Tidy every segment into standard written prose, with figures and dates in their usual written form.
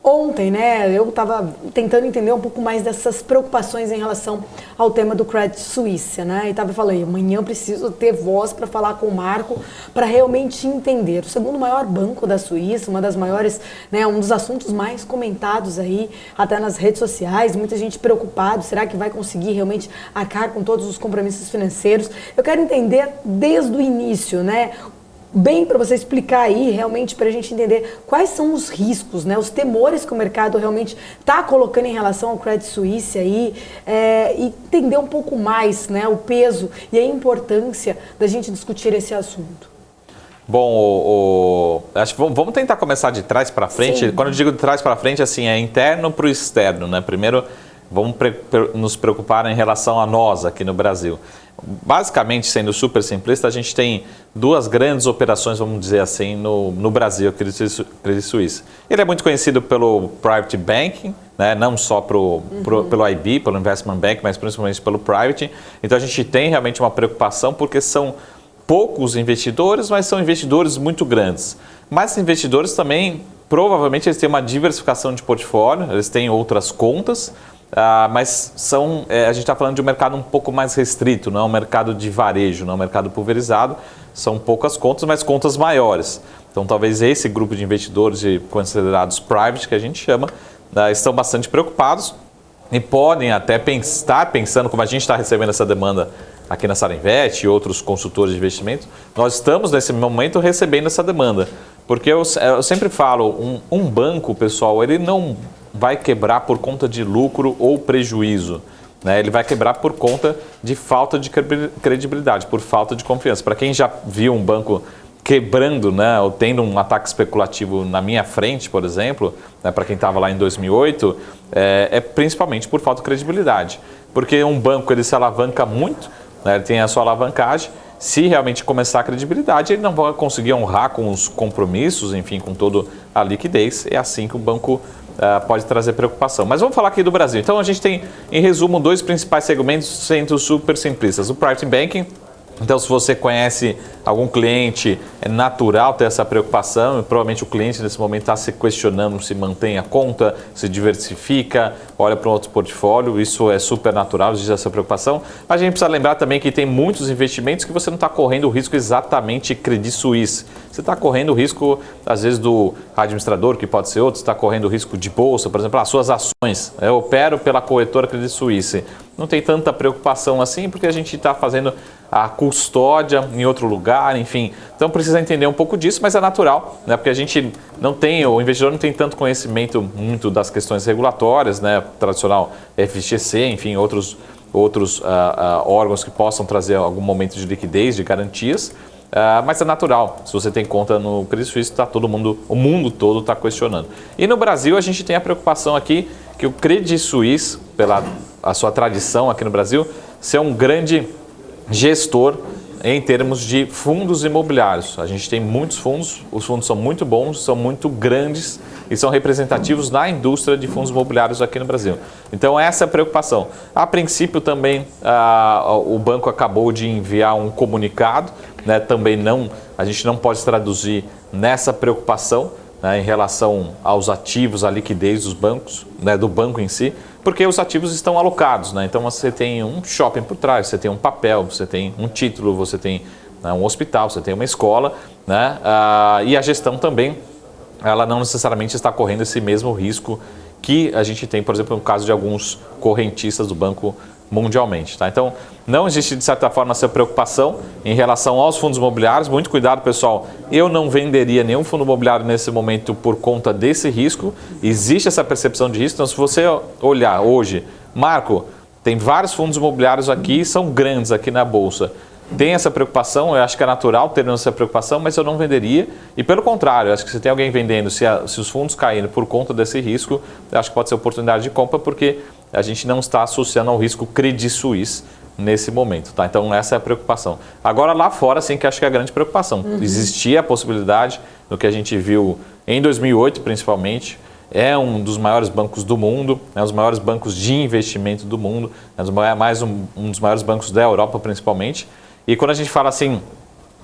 Ontem, né, eu estava tentando entender um pouco mais dessas preocupações em relação ao tema do Credit Suisse, né, e estava falando, amanhã eu preciso ter voz para falar com o Marco para realmente entender. O segundo maior banco da Suíça, uma das maiores, né, um dos assuntos mais comentados aí, até nas redes sociais, muita gente preocupada, será que vai conseguir realmente arcar com todos os compromissos financeiros? Eu quero entender desde o início, né, bem para você explicar aí, realmente, para a gente entender quais são os riscos, né, os temores que o mercado realmente está colocando em relação ao Credit Suisse aí, e entender um pouco mais, né, o peso e a importância da gente discutir esse assunto. Bom, acho que vamos tentar começar de trás para frente. Sim. Quando eu digo de trás para frente, assim, é interno para o externo, né? Primeiro, vamos nos preocupar em relação a nós aqui no Brasil. Basicamente, sendo super simplista, a gente tem duas grandes operações, vamos dizer assim, no Brasil, Credit Suisse. Ele é muito conhecido pelo Private Banking, né? Não só pelo IB, pelo Investment Bank, mas principalmente pelo Private. Então, a gente tem realmente uma preocupação porque são poucos investidores, mas são investidores muito grandes. Mas esses investidores também, provavelmente, eles têm uma diversificação de portfólio, eles têm outras contas, mas a gente está falando de um mercado um pouco mais restrito, não é um mercado de varejo, não é um mercado pulverizado, são poucas contas, mas contas maiores. Então, talvez esse grupo de investidores considerados private, que a gente chama, estão bastante preocupados e podem até estar pensando, como a gente está recebendo essa demanda aqui na Sarinvest e outros consultores de investimento, nós estamos nesse momento recebendo essa demanda. Porque eu sempre falo, um banco, pessoal, ele não vai quebrar por conta de lucro ou prejuízo, né? Ele vai quebrar por conta de falta de credibilidade, por falta de confiança. Para quem já viu um banco quebrando, né, ou tendo um ataque especulativo na minha frente, por exemplo, né, para quem estava lá em 2008, é principalmente por falta de credibilidade. Porque um banco ele se alavanca muito, né, ele tem a sua alavancagem. Se realmente começar a credibilidade, ele não vai conseguir honrar com os compromissos, enfim, com toda a liquidez. É assim que o banco pode trazer preocupação. Mas vamos falar aqui do Brasil. Então, a gente tem, em resumo, dois principais segmentos sendo super simplistas. O Private Banking. Então, se você conhece algum cliente, é natural ter essa preocupação e provavelmente o cliente nesse momento está se questionando se mantém a conta, se diversifica, olha para um outro portfólio, isso é super natural, existe essa preocupação. Mas a gente precisa lembrar também que tem muitos investimentos que você não está correndo o risco exatamente Credit Suisse. Você está correndo o risco, às vezes, do administrador, que pode ser outro, você está correndo o risco de bolsa, por exemplo, as suas ações. Eu opero pela corretora Credit Suisse. Não tem tanta preocupação assim, porque a gente está fazendo a custódia em outro lugar, enfim. Então precisa entender um pouco disso, mas é natural, né? Porque a gente não tem, o investidor não tem tanto conhecimento muito das questões regulatórias, né? Tradicional FGC, enfim, outros órgãos que possam trazer algum momento de liquidez, de garantias. Mas é natural, se você tem conta no Credit Suisse, o mundo todo está questionando. E no Brasil a gente tem a preocupação aqui que o Credit Suisse, pela a sua tradição aqui no Brasil, ser um grande gestor em termos de fundos imobiliários. A gente tem muitos fundos, os fundos são muito bons, são muito grandes e são representativos na indústria de fundos imobiliários aqui no Brasil. Então essa é a preocupação. A princípio também o banco acabou de enviar um comunicado, né? Também a gente não pode traduzir nessa preocupação, né, em relação aos ativos, à liquidez dos bancos, né, do banco em si, porque os ativos estão alocados, né? Então você tem um shopping por trás, você tem um papel, você tem um título, você tem, né, um hospital, você tem uma escola, né? E a gestão também, ela não necessariamente está correndo esse mesmo risco que a gente tem, por exemplo, no caso de alguns correntistas do banco mundialmente, tá? Então, não existe, de certa forma, essa preocupação em relação aos fundos imobiliários. Muito cuidado, pessoal. Eu não venderia nenhum fundo imobiliário nesse momento por conta desse risco. Existe essa percepção de risco. Então, se você olhar hoje, Marco, tem vários fundos imobiliários aqui, são grandes aqui na Bolsa. Tem essa preocupação, eu acho que é natural ter essa preocupação, mas eu não venderia. E pelo contrário, eu acho que se tem alguém vendendo, se os fundos caírem por conta desse risco, eu acho que pode ser oportunidade de compra, porque a gente não está associando ao risco Credit Suisse nesse momento, tá? Então essa é a preocupação. Agora lá fora, sim, que acho que é a grande preocupação. Existia a possibilidade, do que a gente viu em 2008 principalmente, é um dos maiores bancos do mundo, é um dos maiores bancos de investimento do mundo, é um dos maiores bancos da Europa principalmente. E quando a gente fala assim,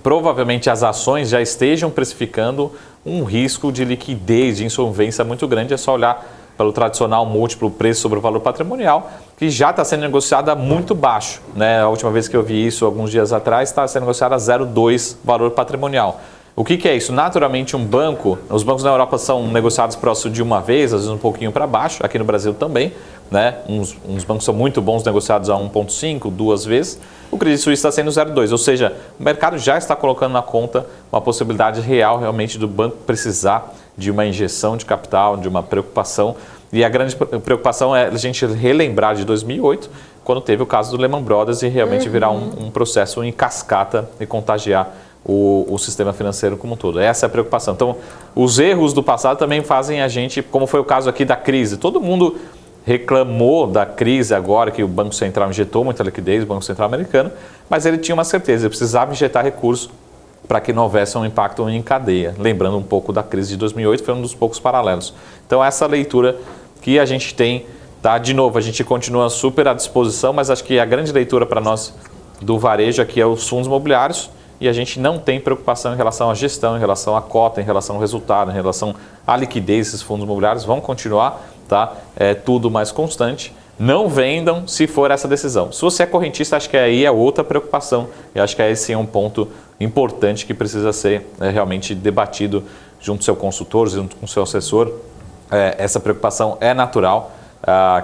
provavelmente as ações já estejam precificando um risco de liquidez, de insolvência muito grande. É só olhar pelo tradicional múltiplo preço sobre o valor patrimonial, que já está sendo negociada muito baixo, né? A última vez que eu vi isso, alguns dias atrás, está sendo negociada a 0,2 valor patrimonial. O que é isso? Naturalmente, os bancos na Europa são negociados próximo de uma vez, às vezes um pouquinho para baixo, aqui no Brasil também, né? Uns bancos são muito bons negociados a 1,5, 2 vezes. O Credit Suisse está sendo 0,2, ou seja, o mercado já está colocando na conta uma possibilidade real realmente do banco precisar de uma injeção de capital, de uma preocupação. E a grande preocupação é a gente relembrar de 2008, quando teve o caso do Lehman Brothers e realmente virar um processo em cascata e contagiar o sistema financeiro como um todo. Essa é a preocupação. Então, os erros do passado também fazem a gente, como foi o caso aqui da crise. Todo mundo reclamou da crise agora que o Banco Central injetou muita liquidez, o Banco Central americano, mas ele tinha uma certeza, ele precisava injetar recursos para que não houvesse um impacto em cadeia. Lembrando um pouco da crise de 2008, foi um dos poucos paralelos. Então, essa leitura que a gente tem, tá? De novo, a gente continua super à disposição, mas acho que a grande leitura para nós do varejo aqui é os fundos imobiliários, e a gente não tem preocupação em relação à gestão, em relação à cota, em relação ao resultado, em relação à liquidez. Esses fundos imobiliários vão continuar, tá? É tudo mais constante. Não vendam se for essa decisão. Se você é correntista, acho que aí é outra preocupação. E acho que esse é um ponto importante que precisa ser realmente debatido junto ao seu consultor, junto com o seu assessor. Essa preocupação é natural,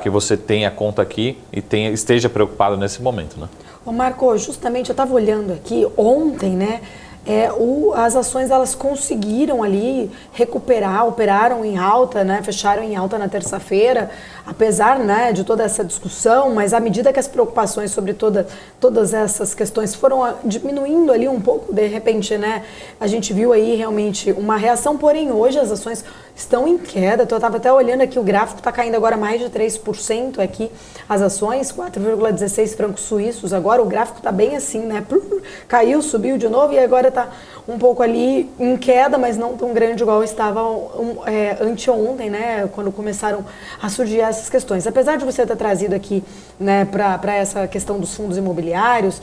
que você tenha conta aqui e esteja preocupado nesse momento, né? Ô Marco, justamente eu estava olhando aqui ontem, né? As ações elas conseguiram ali recuperar, operaram em alta, né? Fecharam em alta na terça-feira, apesar, né, de toda essa discussão, mas à medida que as preocupações sobre todas essas questões foram diminuindo ali um pouco, de repente, né, a gente viu aí realmente uma reação, porém hoje as ações estão em queda. Eu estava até olhando aqui, o gráfico está caindo agora mais de 3% aqui, as ações, 4,16 francos suíços, agora o gráfico está bem assim, né, caiu, subiu de novo e agora está um pouco ali em queda, mas não tão grande igual estava anteontem, né, quando começaram a surgir essas questões. Apesar de você ter trazido aqui, né, para essa questão dos fundos imobiliários,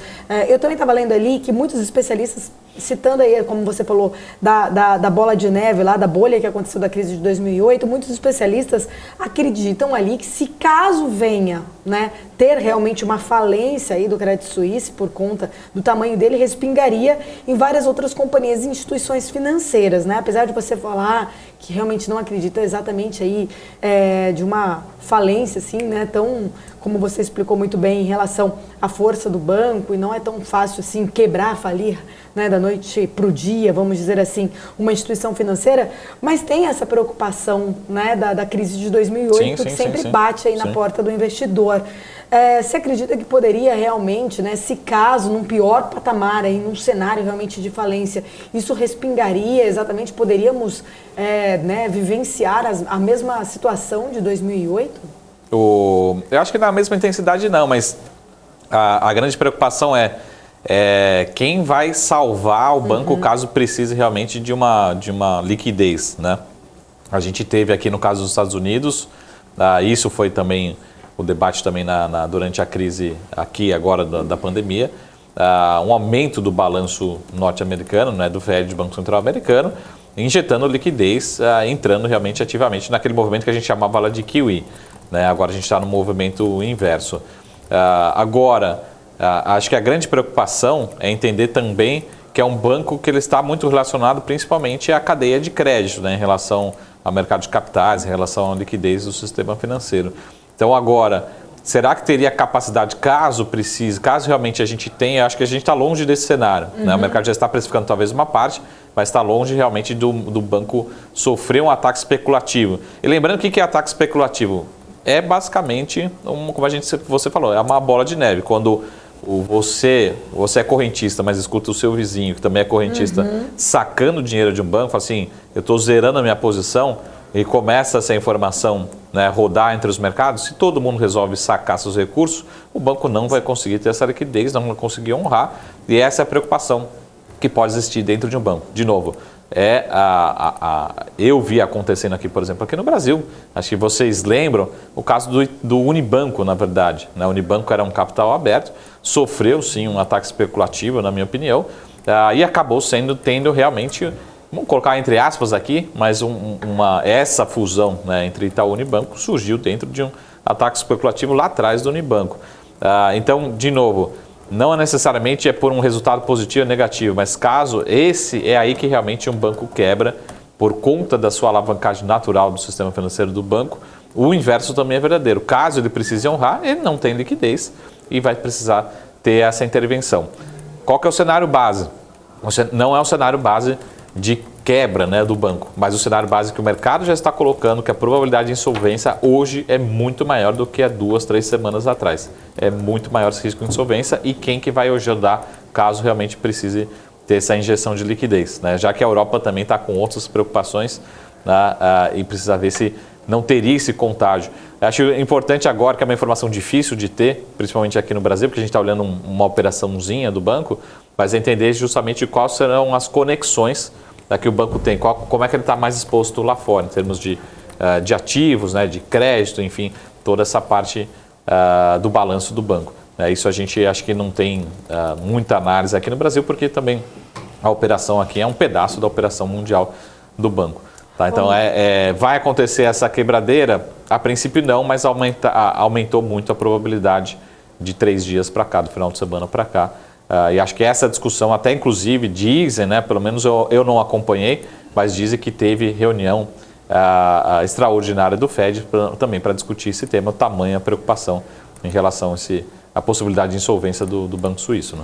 eu também estava lendo ali que muitos especialistas, citando aí, como você falou, da bola de neve, lá da bolha que aconteceu da crise de 2008, muitos especialistas acreditam ali que se caso venha, né, ter realmente uma falência aí do Credit Suisse por conta do tamanho dele, respingaria em várias outras companhias e instituições financeiras, né? Apesar de você falar que realmente não acredita exatamente aí de uma falência assim, né, tão como você explicou muito bem em relação à força do banco, e não é tão fácil assim quebrar, falir, né, da noite para o dia, vamos dizer assim, uma instituição financeira, mas tem essa preocupação, né, da crise de 2008 que sempre bate aí na porta do investidor. Você acredita que poderia realmente, né, se caso num pior patamar, aí, num cenário realmente de falência, isso respingaria exatamente, poderíamos né, vivenciar a mesma situação de 2008? Eu acho que na mesma intensidade não, mas a grande preocupação é quem vai salvar o banco caso precise realmente de uma liquidez, né? A gente teve aqui no caso dos Estados Unidos, isso foi também o debate também durante a crise aqui agora da pandemia, um aumento do balanço norte-americano, né, do Fed, Banco Central americano, injetando liquidez, entrando realmente ativamente naquele movimento que a gente chamava lá de QE. Né? Agora a gente está no movimento inverso. Acho que a grande preocupação é entender também que é um banco que ele está muito relacionado principalmente à cadeia de crédito, né, em relação ao mercado de capitais, em relação à liquidez do sistema financeiro. Então agora, será que teria capacidade, caso precise, caso realmente a gente tenha, acho que a gente está longe desse cenário. Né? O mercado já está precificando talvez uma parte, mas está longe realmente do banco sofrer um ataque especulativo. E lembrando o que é ataque especulativo? É basicamente, como você falou, é uma bola de neve. Quando você é correntista, mas escuta o seu vizinho, que também é correntista, sacando dinheiro de um banco, fala assim, eu estou zerando a minha posição, e começa essa informação, né, rodar entre os mercados, se todo mundo resolve sacar seus recursos, o banco não vai conseguir ter essa liquidez, não vai conseguir honrar, e essa é a preocupação que pode existir dentro de um banco. De novo, eu vi acontecendo aqui, por exemplo, aqui no Brasil, acho que vocês lembram o caso do Unibanco, na verdade. Né? O Unibanco era um capital aberto, sofreu sim um ataque especulativo, na minha opinião, e acabou tendo realmente vamos colocar entre aspas aqui, mas essa fusão, né, entre Itaú e Unibanco surgiu dentro de um ataque especulativo lá atrás do Unibanco. Então, de novo, não necessariamente é por um resultado positivo ou negativo, mas caso esse é aí que realmente um banco quebra por conta da sua alavancagem natural do sistema financeiro do banco, o inverso também é verdadeiro. Caso ele precise honrar, ele não tem liquidez e vai precisar ter essa intervenção. Qual que é o cenário base? Não é um cenário base de quebra, né, do banco, mas o cenário base que o mercado já está colocando, que a probabilidade de insolvência hoje é muito maior do que há 2, 3 semanas atrás. É muito maior esse risco de insolvência e quem que vai ajudar caso realmente precise ter essa injeção de liquidez, né? Já que a Europa também está com outras preocupações, né, e precisa ver se não teria esse contágio. Acho importante agora, que é uma informação difícil de ter, principalmente aqui no Brasil, porque a gente está olhando uma operaçãozinha do banco, mas entender justamente quais serão as conexões que o banco tem, como é que ele está mais exposto lá fora, em termos de ativos, né, de crédito, enfim, toda essa parte do balanço do banco. Isso a gente acho que não tem muita análise aqui no Brasil, porque também a operação aqui é um pedaço da operação mundial do banco. Tá? Então, vai acontecer essa quebradeira? A princípio não, mas aumentou muito a probabilidade de 3 dias para cá, do final de semana para cá. E acho que essa discussão, até inclusive dizem, né, pelo menos eu não acompanhei, mas dizem que teve reunião extraordinária do Fed também para discutir esse tema, tamanha preocupação em relação a possibilidade de insolvência do Banco Suíço, né?